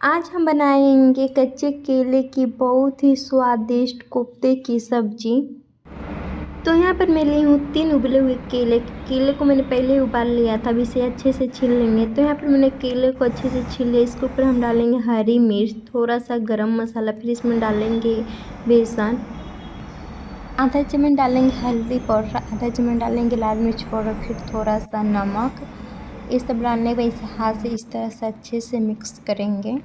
आज हम बनाएंगे कच्चे केले की बहुत ही स्वादिष्ट कोफ्ते की सब्जी। तो यहाँ पर मैं ली हूँ 3 उबले हुए केले को मैंने पहले ही उबाल लिया था। अब इसे अच्छे से छील लेंगे। तो यहाँ पर मैंने केले को अच्छे से छील लिया। इसके ऊपर हम डालेंगे हरी मिर्च, थोड़ा सा गरम मसाला, फिर इसमें डालेंगे बेसन, आधा चम्मच डालेंगे हल्दी पाउडर, आधा चम्मच डालेंगे लाल मिर्च पाउडर, फिर थोड़ा सा नमक। ये सब डालने के बाद इसे हाथ से इस तरह से अच्छे से मिक्स करेंगे।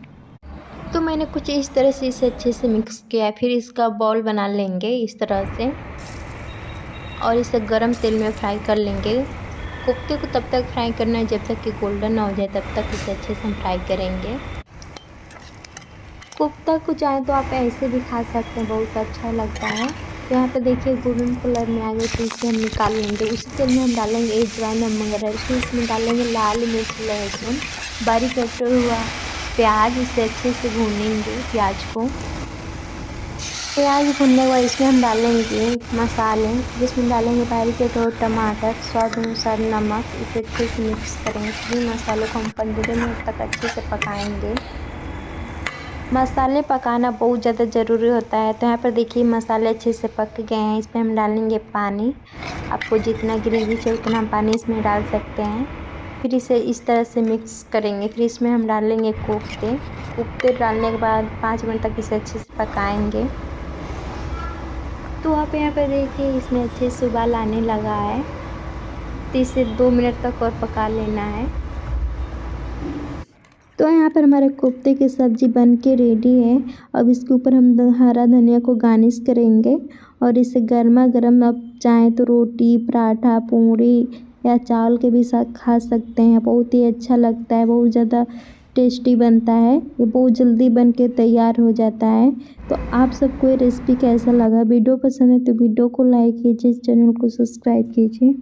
तो मैंने कुछ इस तरह से इसे अच्छे से मिक्स किया है। फिर इसका बॉल बना लेंगे इस तरह से और इसे गरम तेल में फ्राई कर लेंगे। कोफ्ते को तब तक फ्राई करना है जब तक कि गोल्डन ना हो जाए, तब तक इसे अच्छे से हम फ्राई करेंगे। कोफ्ता को चाहे तो आप ऐसे भी खा सकते हैं, बहुत अच्छा लगता है। तो यहाँ पे देखिए गोल्डन कलर में आ गए, तो इसे हम निकाल लेंगे। उसी तेल में हम डालेंगे अजवाइन, नमक, फिर इसमें डालेंगे लाल मिर्च, लहसुन, बारीक कटा हुआ प्याज। इसे अच्छे से भूनेंगे प्याज को। प्याज भुनने के बाद इसमें हम डालेंगे मसाले, जिसमें डालेंगे बारीक कटा हुआ टमाटर, स्वाद अनुसार नमक। इसे अच्छे से मिक्स करेंगे। सभी मसालों को हम 15 मिनट तक अच्छे से पकाएंगे। मसाले पकाना बहुत ज़्यादा ज़रूरी होता है। तो यहाँ पर देखिए मसाले अच्छे से पक गए हैं। इसमें हम डालेंगे पानी। आपको जितना ग्रेवी चाहिए उतना हम पानी इसमें डाल सकते हैं। फिर इसे इस तरह से मिक्स करेंगे। फिर इसमें हम डालेंगे कोफ्ते डालने के बाद 5 मिनट तक इसे अच्छे से पकाएंगे। तो आप यहाँ पर देखिए इसमें अच्छे से उबाल आने लगा है, तो इसे 2 मिनट तक और पका लेना है। तो यहाँ पर हमारे कोफ्ते की सब्ज़ी बन के रेडी है। अब इसके ऊपर हम हरा धनिया को गार्निश करेंगे और इसे गर्मा गर्म आप चाहें तो रोटी, पराठा, पूरी या चावल के भी साथ खा सकते हैं। बहुत ही अच्छा लगता है, बहुत ज़्यादा टेस्टी बनता है। ये बहुत जल्दी बन के तैयार हो जाता है। तो आप सबको ये रेसिपी कैसा लगा? वीडियो पसंद है तो वीडियो को लाइक कीजिए, चैनल को सब्सक्राइब कीजिए।